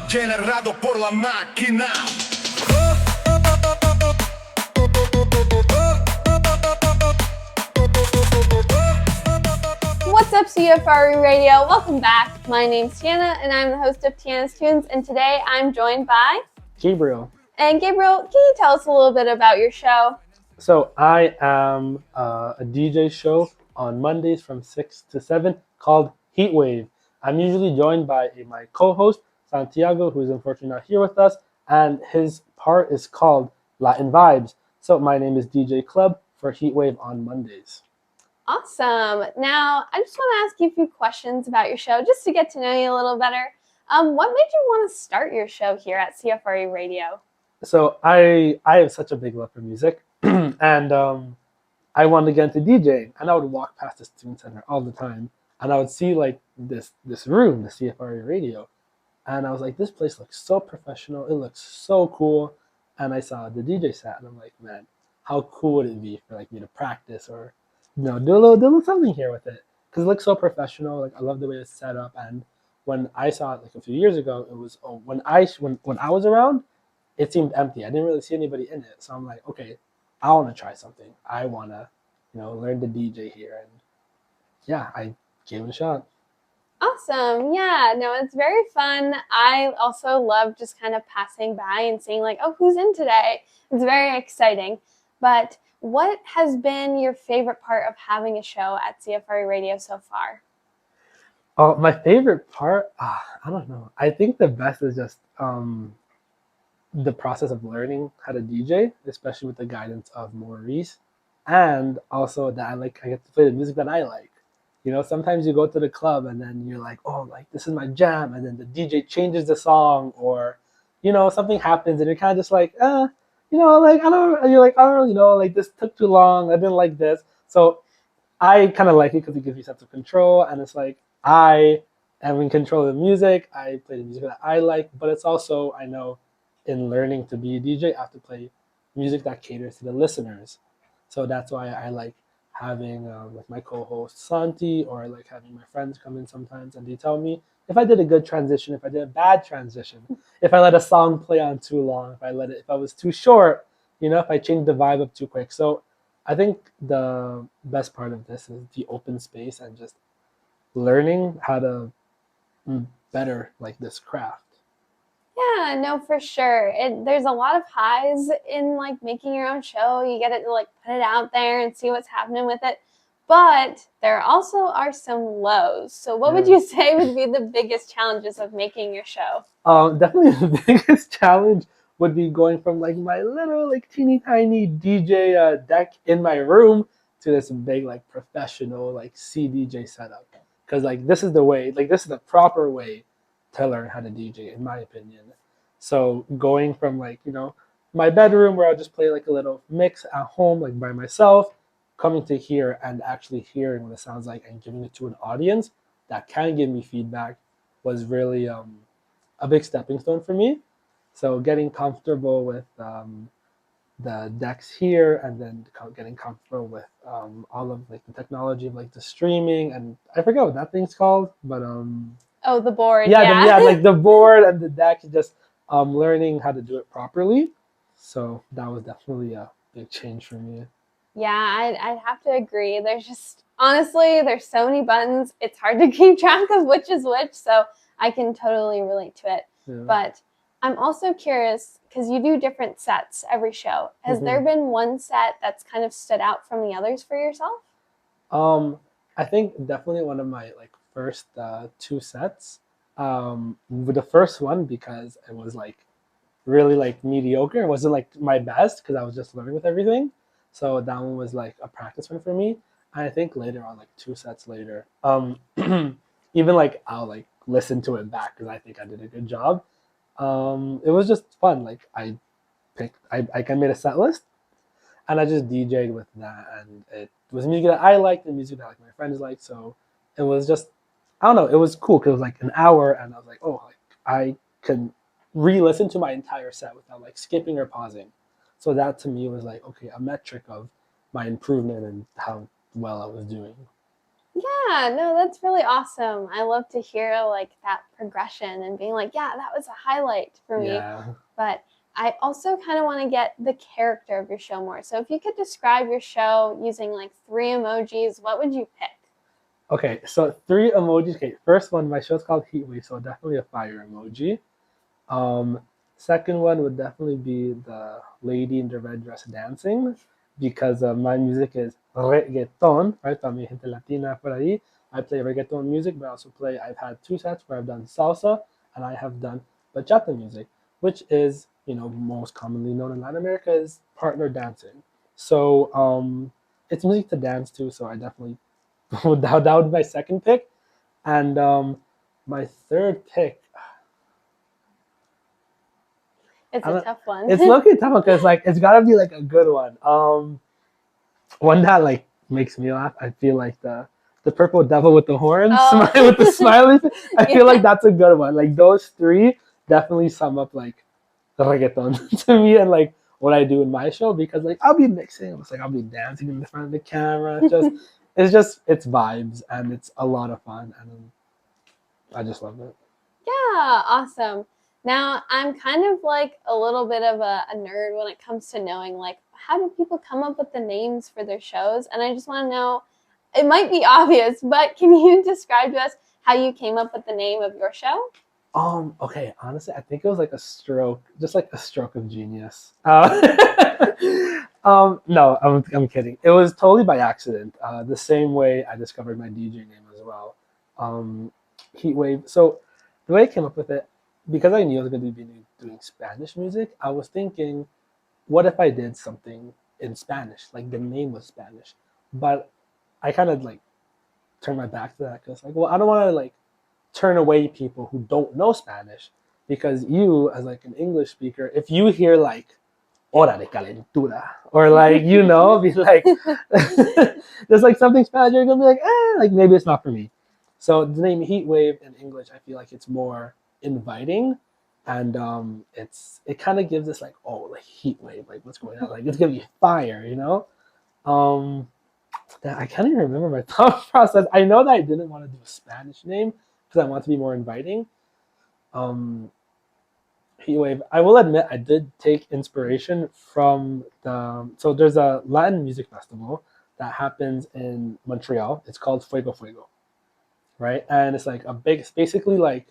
generado por la máquina. What's up, CFRE Radio? Welcome back. My name's Tiana, and I'm the host of Tiana's Tunes, and today I'm joined by Gabriel. And Gabriel, can you tell us a little bit about your show? So I am a DJ show on Mondays from 6 to 7 called Heatwave. I'm usually joined by my co-host, Santiago, who is unfortunately not here with us, and his part is called Latin Vibes. So my name is DJ Klub for Heatwave on Mondays. Awesome. Now, I just want to ask you a few questions about your show, just to get to know you a little better. What made you want to start your show here at CFRE Radio? So I have such a big love for music, and I wanted to get into DJing, and I would walk past the student center all the time, and I would see like this room, the CFRE Radio, and I was like, this place looks so professional, it looks so cool, and I saw the DJ set, and I'm like, man, how cool would it be for like me to practice or do a little something here with it, because it looks so professional. Like I love the way it's set up, and when I saw it like a few years ago, it was when I was around, it seemed empty. I didn't really see anybody in it, so I'm like, okay, I want to try something. I want to, learn to DJ here, and yeah, I gave it a shot. Awesome. Yeah, no, it's very fun. I also love just kind of passing by and seeing like, oh, who's in today? It's very exciting. But what has been your favorite part of having a show at CFRE Radio so far? Oh, my favorite part? I don't know. I think the best is just the process of learning how to DJ, especially with the guidance of Maurice, and also that I get to play the music that I like. Sometimes you go to the club and then you're like, oh, like this is my jam, and then the DJ changes the song, or something happens and you're kind of just like, like I don't, and you're like, I don't really know, like this took too long, I didn't like this. So I kind of like it because it gives you a sense of control, and it's like I am in control of the music. I play the music that I like, but it's also, I know, in learning to be a DJ, I have to play music that caters to the listeners. So that's why I like having with my co-host Santi, or I like having my friends come in sometimes, and they tell me if I did a good transition, if I did a bad transition, if I let a song play on too long, if I was too short, if I changed the vibe up too quick. So I think the best part of this is the open space and just learning how to better like this craft. Yeah, no, for sure. There's a lot of highs in like making your own show. You get to like put it out there and see what's happening with it. But there also are some lows. So what would you say would be the biggest challenges of making your show? Definitely the biggest challenge would be going from like my little like teeny tiny DJ deck in my room to this big like professional like CDJ setup. Because like this is the proper way to learn how to DJ, in my opinion. So going from like, my bedroom where I'll just play like a little mix at home, like by myself, coming to here and actually hearing what it sounds like and giving it to an audience that can give me feedback was really a big stepping stone for me. So getting comfortable with the decks here, and then getting comfortable with all of like the technology of like the streaming, and I forget what that thing's called, but oh, the board. Like the board and the deck, just learning how to do it properly. So that was definitely a big change for me. Yeah, I'd have to agree. Honestly, there's so many buttons. It's hard to keep track of which is which, so I can totally relate to it. Yeah. But I'm also curious, because you do different sets every show. Has there been one set that's kind of stood out from the others for yourself? I think definitely one of my like first two sets. With the first one, because it was like really like mediocre. It wasn't like my best because I was just learning with everything. So that one was like a practice one for me. And I think later on, like 2 sets later, even like I'll like listen to it back because I think I did a good job. It was just fun. Like I made a set list and I just DJ'd with that, and it was music that I liked and music that like my friends liked. So it was just, I don't know, it was cool because it was like an hour, and I was like, oh, like I can re-listen to my entire set without like skipping or pausing. So that to me was like, okay, a metric of my improvement and how well I was doing. Yeah, no, that's really awesome. I love to hear like that progression and being like, yeah, that was a highlight for me. Yeah. But I also kind of want to get the character of your show more. So if you could describe your show using like 3 emojis, what would you pick? Okay, so 3 emojis. Okay, first one, my show's called Heatwave, so definitely a fire emoji. Um, Second one would definitely be the lady in the red dress dancing, because my music is reggaeton, right? Para mi gente latina por ahí. I play reggaeton music, but I also play, I've had 2 sets where I've done salsa and I have done bachata music, which is, most commonly known in Latin America as partner dancing. So it's music to dance to, so I definitely, that would be my second pick. And my third pick, It's a tough one. it's low-key tough because like it's gotta be like a good one. One that like makes me laugh. I feel like the purple devil with the horns, Oh. with the smiley. I feel like that's a good one. Like those 3 definitely sum up like the reggaeton to me and like what I do in my show, because like I'll be mixing. It's like I'll be dancing in the front of the camera. It's vibes and it's a lot of fun and I just love it. Yeah, awesome. Now, I'm kind of like a little bit of a nerd when it comes to knowing, like, how do people come up with the names for their shows? And I just want to know, it might be obvious, but can you describe to us how you came up with the name of your show? Okay, honestly, I think it was like a stroke, just like a stroke of genius. No, I'm kidding. It was totally by accident. The same way I discovered my DJ name as well. Heatwave. So the way I came up with it, because I knew I was going to be doing Spanish music, I was thinking, what if I did something in Spanish? Like the name was Spanish, but I kind of like turned my back to that because like, well, I don't want to like turn away people who don't know Spanish, because you as like an English speaker, if you hear like hora de calentura or like be like there's like something Spanish, you're gonna be like like maybe it's not for me. So the name Heatwave in English, I feel like it's more inviting, and it kind of gives us like, oh, like heat wave, like what's going on, like it's gonna be fire. um I can't even remember my thought process. I know that I didn't want to do a Spanish name because I want to be more inviting. Um, Heatwave. I will admit I did take inspiration from so there's a Latin music festival that happens in Montreal. It's called Fuego Fuego, right? And it's like it's basically like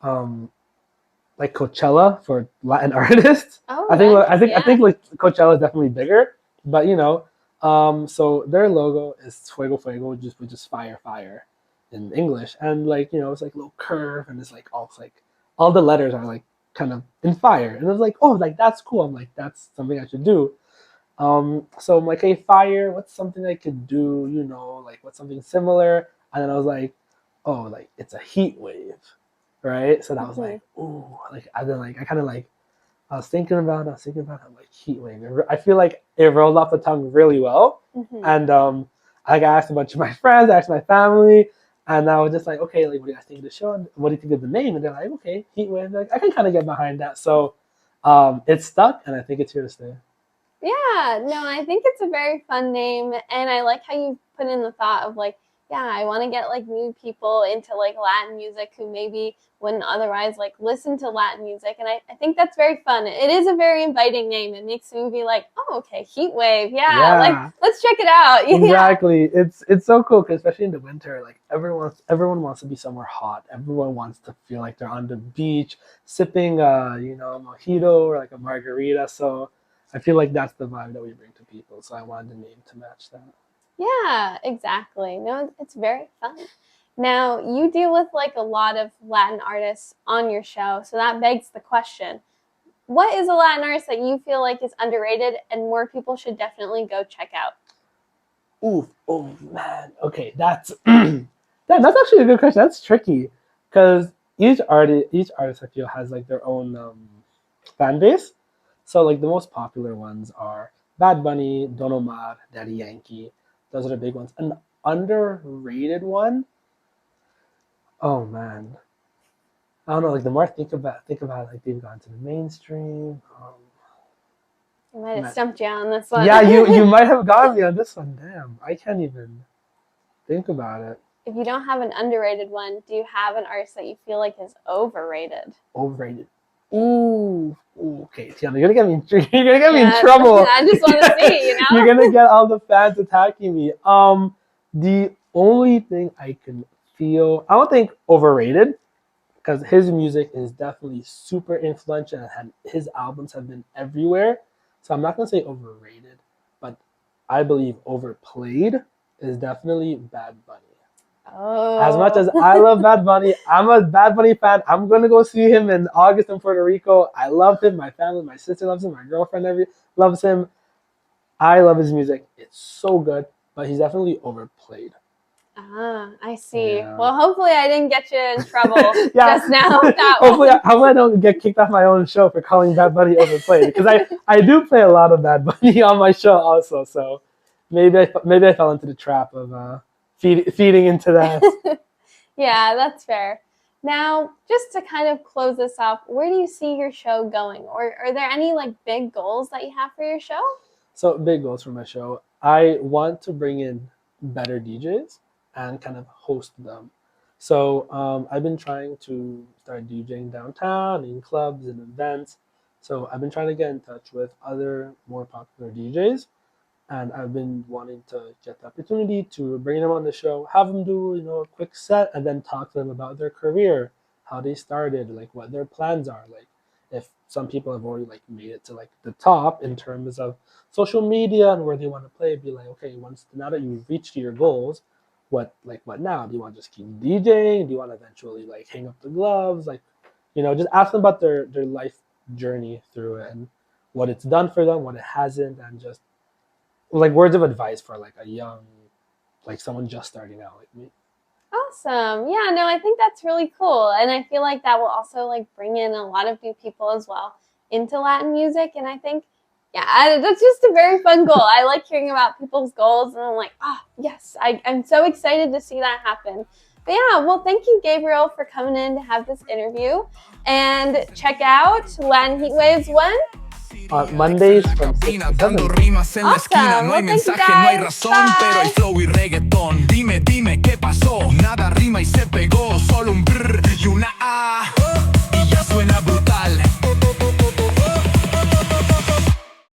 Coachella for Latin artists. Oh, I think like Coachella is definitely bigger, but so their logo is Fuego Fuego, which is fire fire in English, and like it's like a little curve, and it's like all the letters are like kind of in fire, and I was like, oh, like that's cool. I'm like, that's something I should do. So I'm like, hey, fire, what's something I could do? Like what's something similar? And then I was like, oh, like it's a heat wave, right? So that was like, ooh, like I then like I kind of like I was thinking about it. I'm like, heat wave. I feel like it rolled off the tongue really well. And I asked a bunch of my friends, I asked my family, and I was just like, okay, like what do you guys think of the show? What do you think of the name? And they're like, okay, heat wave. Like I can kind of get behind that. So it's stuck, and I think it's here to stay. Yeah, no, I think it's a very fun name, and I like how you put in the thought of like, yeah, I want to get like new people into like Latin music who maybe wouldn't otherwise like listen to Latin music, and I think that's very fun. It is a very inviting name. It makes me be like, oh, okay, Heatwave, yeah, like let's check it out. Exactly, it's so cool because especially in the winter, like everyone wants to be somewhere hot. Everyone wants to feel like they're on the beach sipping a mojito or like a margarita. So I feel like that's the vibe that we bring to people. So I wanted the name to match that. Yeah, exactly. No, it's very fun. Now, you deal with like a lot of Latin artists on your show, so that begs the question, what is a Latin artist that you feel like is underrated and more people should definitely go check out? Ooh, oh man. Okay, that's that's actually a good question. That's tricky because each artist I feel has like their own fan base. So like the most popular ones are Bad Bunny, Don Omar, Daddy Yankee. Those are the big ones. An underrated one. Oh man, I don't know. Like the more I think about it, like they've gone to the mainstream. I might have stumped you on this one. Yeah, you might have gotten me on this one. Damn, I can't even think about it. If you don't have an underrated one, do you have an artist that you feel like is overrated? Overrated. Ooh, okay, Tiana, you're gonna get me in trouble. I just want to see, you know. You're gonna get all the fans attacking me. The only thing I can feel, I don't think overrated, because his music is definitely super influential and his albums have been everywhere. So I'm not gonna say overrated, but I believe overplayed is definitely Bad Bunny. Oh. As much as I love Bad Bunny, I'm a Bad Bunny fan. I'm going to go see him in August in Puerto Rico. I love him. My family, my sister loves him. My girlfriend loves him. I love his music. It's so good, but he's definitely overplayed. I see. Yeah. Well, hopefully I didn't get you in trouble just now with that hopefully one. I don't get kicked off my own show for calling Bad Bunny overplayed, because I do play a lot of Bad Bunny on my show also. So maybe I fell into the trap of feeding into that. Yeah, that's fair. Now, just to kind of close this off, where do you see your show going? Or are there any like big goals that you have for your show? So big goals for my show. I want to bring in better DJs and kind of host them. So I've been trying to start DJing downtown in clubs and events. So I've been trying to get in touch with other more popular DJs. And I've been wanting to get the opportunity to bring them on the show, have them do, a quick set, and then talk to them about their career, how they started, like what their plans are. Like if some people have already like made it to like the top in terms of social media and where they want to play, be like, okay, now that you've reached your goals, what now? Do you want to just keep DJing? Do you want to eventually like hang up the gloves? Like, just ask them about their life journey through it and what it's done for them, what it hasn't, and just like words of advice for like a young, like someone just starting out like me. Awesome. Yeah, no, I think that's really cool. And I feel like that will also like bring in a lot of new people as well into Latin music. And I think, yeah, that's just a very fun goal. I like hearing about people's goals and I'm like, yes, I'm so excited to see that happen. But yeah, well, thank you, Gabriel, for coming in to have this interview. And check out Latin Heatwave's when? Mondays from 6 to 7. Awesome. Well, thank you guys. Bye. Pero hay flow y reggaeton. Dime, ¿qué pasó?